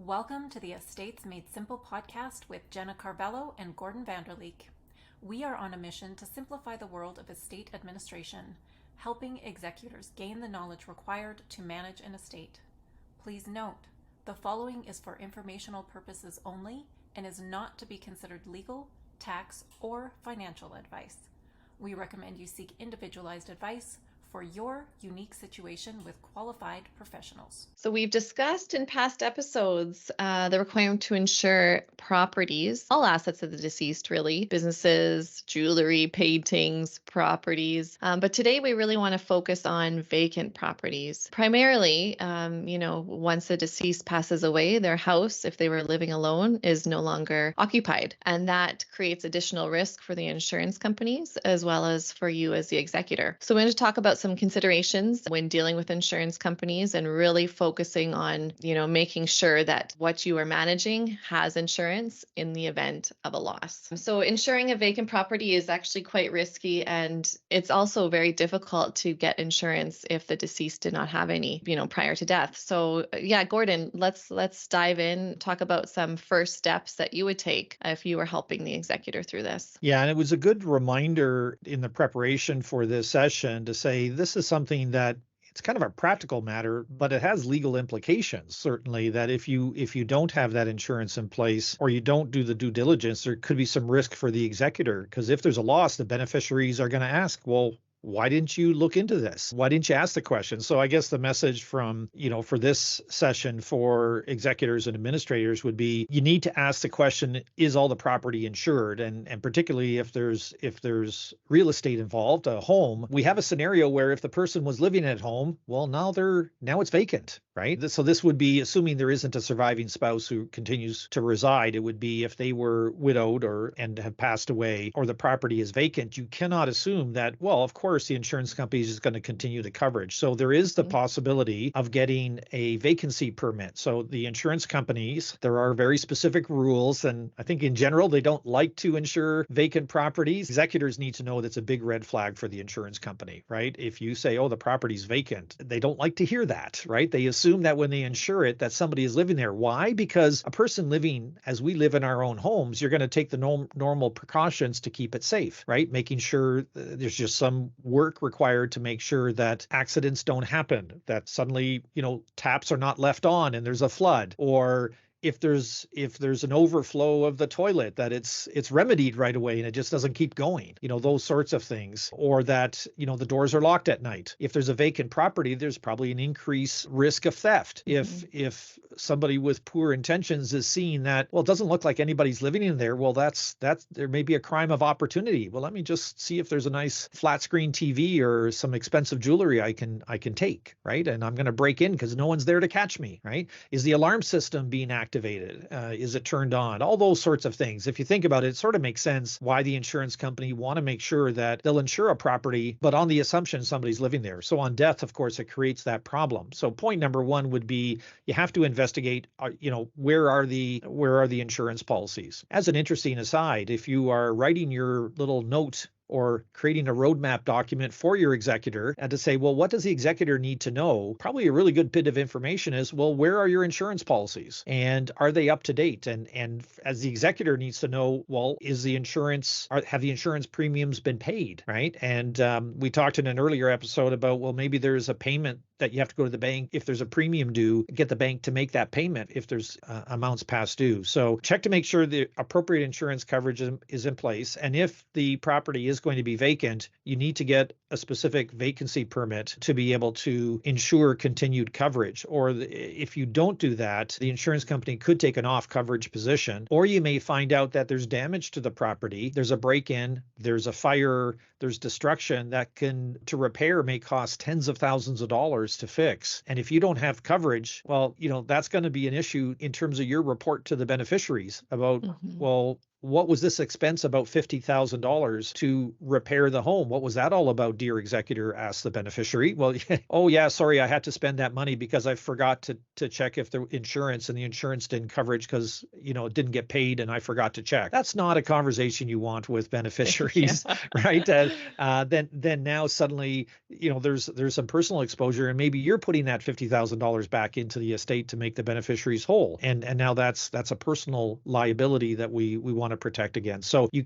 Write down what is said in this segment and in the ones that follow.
Welcome to the Estates Made Simple podcast with Jenna Carvello and Gordon Vanderleek. We are on a mission to simplify the world of estate administration, helping executors gain the knowledge required to manage an estate. Please note, the following is for informational purposes only and is not to be considered legal, tax, or financial advice. We recommend you seek individualized advice for your unique situation with qualified professionals. So we've discussed in past episodes the requirement to insure properties, all assets of the deceased, really, businesses, jewelry, paintings, properties. But today we really want to focus on vacant properties. Primarily, once the deceased passes away, their house, if they were living alone, is no longer occupied. And that creates additional risk for the insurance companies as well as for you as the executor. So we're going to talk about some considerations when dealing with insurance companies and really focusing on, making sure that what you are managing has insurance in the event of a loss. So insuring a vacant property is actually quite risky, and it's also very difficult to get insurance if the deceased did not have any, prior to death. So Gordon, let's dive in, talk about some first steps that you would take if you were helping the executor through this. Yeah, and it was a good reminder in the preparation for this session to say this is something that it's kind of a practical matter, but it has legal implications, certainly, that if you don't have that insurance in place or you don't do the due diligence, there could be some risk for the executor, because if there's a loss, the beneficiaries are going to ask, well, why didn't you look into this? Why didn't you ask the question? So I guess the message from, for this session for executors and administrators would be, you need to ask the question, is all the property insured? And particularly if there's real estate involved, a home, we have a scenario where if the person was living at home, well, now it's vacant, right? So this would be assuming there isn't a surviving spouse who continues to reside. It would be if they were widowed and have passed away, or the property is vacant, you cannot assume that, well, of course, the insurance company is going to continue the coverage. So there is the possibility of getting a vacancy permit. So the insurance companies, there are very specific rules, and I think in general, they don't like to insure vacant properties. Executors need to know that's a big red flag for the insurance company, right? If you say, oh, the property's vacant, they don't like to hear that, right? They assume that when they insure it, that somebody is living there. Why? Because a person living as we live in our own homes, you're going to take the normal precautions to keep it safe, right? Making sure there's just some work required to make sure that accidents don't happen, that suddenly, taps are not left on and there's a flood, or if there's an overflow of the toilet, that it's remedied right away and it just doesn't keep going, those sorts of things, or that, the doors are locked at night. If there's a vacant property, there's probably an increased risk of theft. If somebody with poor intentions is seeing that, well, it doesn't look like anybody's living in there, well, that's there may be a crime of opportunity. Well, let me just see if there's a nice flat screen TV or some expensive jewelry I can take, right? And I'm going to break in because no one's there to catch me, right? Is the alarm system being activated? Is it turned on? All those sorts of things. If you think about it, it sort of makes sense why the insurance company want to make sure that they'll insure a property, but on the assumption somebody's living there. So on death, of course, it creates that problem. So point number one would be, you have to investigate, where are the insurance policies? As an interesting aside, if you are writing your little note or creating a roadmap document for your executor and to say, well, what does the executor need to know? Probably a really good bit of information is, well, where are your insurance policies and are they up to date? And as the executor needs to know, well, have the insurance premiums been paid, right? And we talked in an earlier episode about, well, maybe there's a payment that you have to go to the bank. If there's a premium due, get the bank to make that payment if there's amounts past due. So check to make sure the appropriate insurance coverage is in place. And if the property is going to be vacant, you need to get a specific vacancy permit to be able to ensure continued coverage. Or if you don't do that, the insurance company could take an off coverage position, or you may find out that there's damage to the property. There's a break-in, there's a fire, there's destruction that to repair may cost tens of thousands of dollars to fix. And if you don't have coverage, well, that's going to be an issue in terms of your report to the beneficiaries about, well, what was this expense about $50,000 to repair the home? What was that all about, dear executor? Asked the beneficiary. Well, oh yeah, sorry, I had to spend that money because I forgot to check if the insurance, and the insurance didn't coverage because it didn't get paid and I forgot to check. That's not a conversation you want with beneficiaries, right? Then now suddenly there's some personal exposure, and maybe you're putting that $50,000 back into the estate to make the beneficiaries whole, and now that's a personal liability that we want to protect against. So you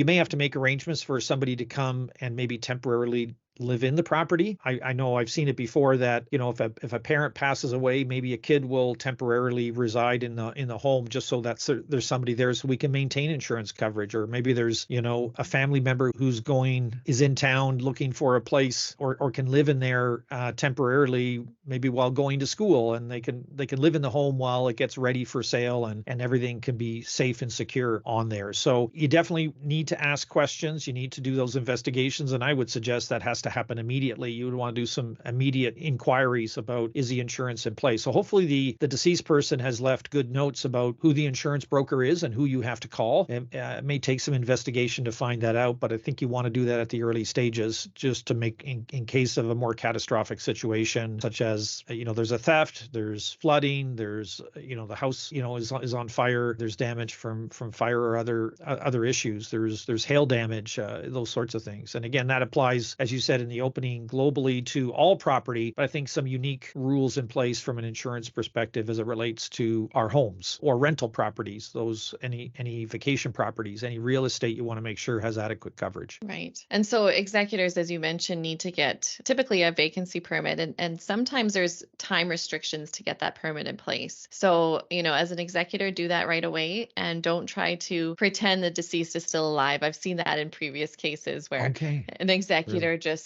may have to make arrangements for somebody to come and maybe temporarily live in the property. I know I've seen it before that, if a parent passes away, maybe a kid will temporarily reside in the home just so that there's somebody there so we can maintain insurance coverage. Or maybe there's, a family member is in town looking for a place or can live in there temporarily, maybe while going to school, and they can live in the home while it gets ready for sale, and everything can be safe and secure on there. So you definitely need to ask questions. You need to do those investigations, and I would suggest that has to happen immediately. You would want to do some immediate inquiries about, is the insurance in place? So hopefully the deceased person has left good notes about who the insurance broker is and who you have to call. It may take some investigation to find that out, but I think you want to do that at the early stages, just to make in case of a more catastrophic situation, such as there's a theft, there's flooding, there's the house is on fire, there's damage from fire or other issues, there's hail damage, those sorts of things. And again, that applies, as you said in the opening, globally to all property, but I think some unique rules in place from an insurance perspective as it relates to our homes or rental properties, those any vacation properties, any real estate you want to make sure has adequate coverage. Right. And so executors, as you mentioned, need to get typically a vacancy permit, and sometimes there's time restrictions to get that permit in place. So, as an executor, do that right away and don't try to pretend the deceased is still alive. I've seen that in previous cases where an executor just,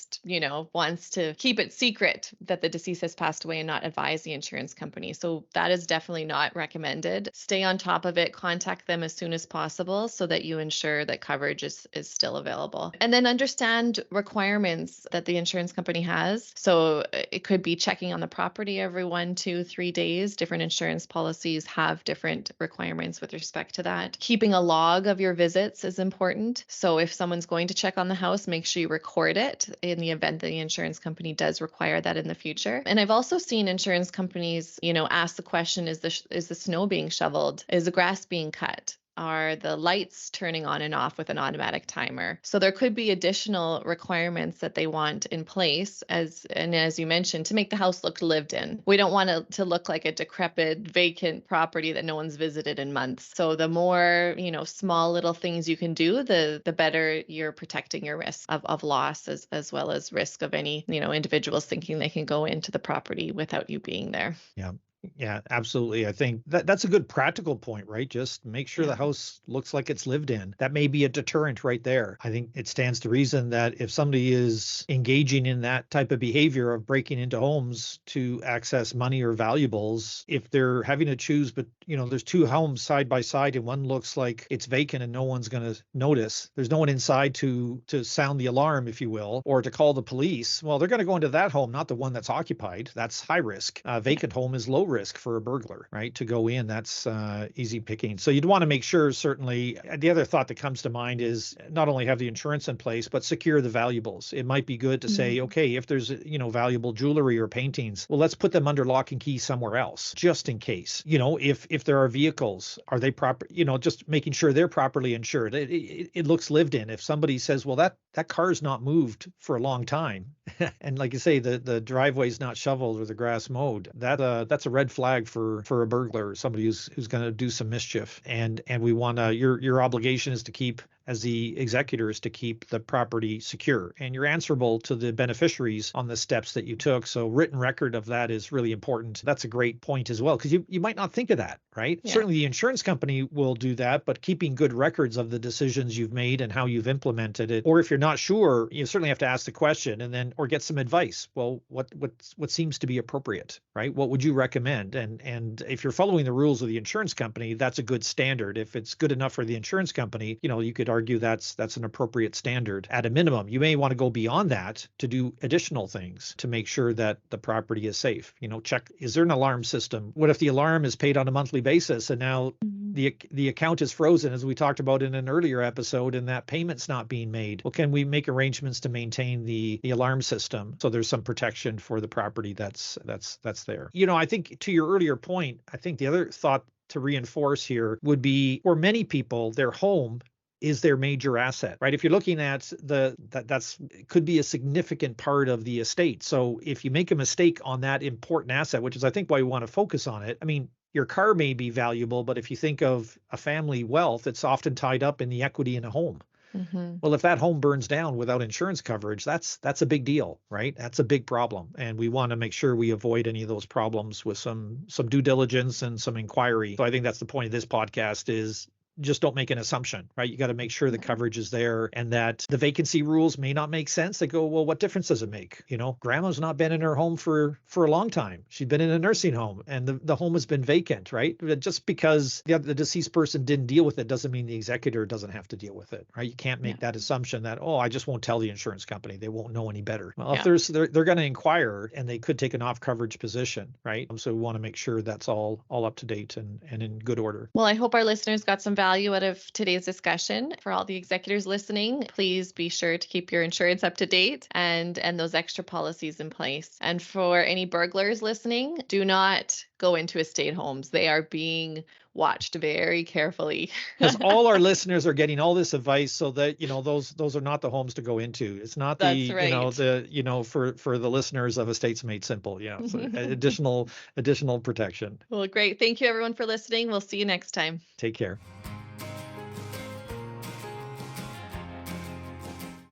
wants to keep it secret that the deceased has passed away and not advise the insurance company. So that is definitely not recommended. Stay on top of it, contact them as soon as possible so that you ensure that coverage is still available. And then understand requirements that the insurance company has. So it could be checking on the property every 1, 2, 3 days. Different insurance policies have different requirements with respect to that. Keeping a log of your visits is important. So if someone's going to check on the house, make sure you record it in the event that the insurance company does require that in the future. And I've also seen insurance companies, ask the question, is the snow being shoveled? Is the grass being cut? Are the lights turning on and off with an automatic timer? So there could be additional requirements that they want in place, as you mentioned, to make the house look lived in. We don't want it to look like a decrepit, vacant property that no one's visited in months. So the more, small little things you can do, the better you're protecting your risk of loss, as well as risk of any, individuals thinking they can go into the property without you being there. Yeah. Yeah, absolutely. I think that's a good practical point, right? Just make sure the house looks like it's lived in. That may be a deterrent right there. I think it stands to reason that if somebody is engaging in that type of behavior of breaking into homes to access money or valuables, if they're having to choose, but there's two homes side by side and one looks like it's vacant and no one's going to notice. There's no one inside to sound the alarm, if you will, or to call the police. Well, they're going to go into that home, not the one that's occupied. That's high risk. Vacant home is low risk for a burglar, right? To go in, that's easy picking. So you'd want to make sure, certainly, the other thought that comes to mind is not only have the insurance in place, but secure the valuables. It might be good to say, okay, if there's, valuable jewelry or paintings, well, let's put them under lock and key somewhere else, just in case. If there are vehicles, are they proper, just making sure they're properly insured. It looks lived in. If somebody says, well, that car's not moved for a long time, and like you say, the driveway's not shoveled or the grass mowed, that's a red flag for a burglar, somebody who's going to do some mischief. And we want to, your obligation is to keep, as the executors, to keep the property secure, and you're answerable to the beneficiaries on the steps that you took. So written record of that is really important. That's a great point as well, because you might not think of that, right? Yeah. Certainly the insurance company will do that, but keeping good records of the decisions you've made and how you've implemented it. Or if you're not sure, you certainly have to ask the question or get some advice. Well, what seems to be appropriate, right? What would you recommend? And if you're following the rules of the insurance company, that's a good standard. If it's good enough for the insurance company, you could argue that's an appropriate standard at a minimum. You may want to go beyond that to do additional things to make sure that the property is safe. Check, is there an alarm system? What if the alarm is paid on a monthly basis, and now the account is frozen, as we talked about in an earlier episode, and that payment's not being made. Well, can we make arrangements to maintain the alarm system so there's some protection for the property that's there? I think to your earlier point, I think the other thought to reinforce here would be, for many people, their home is their major asset, right? If you're looking at that's could be a significant part of the estate. So if you make a mistake on that important asset, which is I think why we want to focus on it. I mean, your car may be valuable, but if you think of a family wealth, it's often tied up in the equity in a home. Well, if that home burns down without insurance coverage, that's a big deal, right? That's a big problem. And we want to make sure we avoid any of those problems with some due diligence and some inquiry. So I think that's the point of this podcast is just don't make an assumption, right? You got to make sure the coverage is there and that the vacancy rules may not make sense. They go, well, what difference does it make? Grandma's not been in her home for a long time. She's been in a nursing home and the home has been vacant, right? Just because the deceased person didn't deal with it doesn't mean the executor doesn't have to deal with it, right? You can't make that assumption that, I just won't tell the insurance company. They won't know any better. Well, if they're going to inquire and they could take an off coverage position, right? So we want to make sure that's all up to date and in good order. Well, I hope our listeners got some value out of today's discussion. For all the executors listening, please be sure to keep your insurance up to date and those extra policies in place. And for any burglars listening, do not go into estate homes. They are being watched very carefully. Because all our listeners are getting all this advice so that, those are not the homes to go into. It's not That's right. For the listeners of Estates Made Simple. So additional protection. Well, great. Thank you everyone for listening. We'll see you next time. Take care.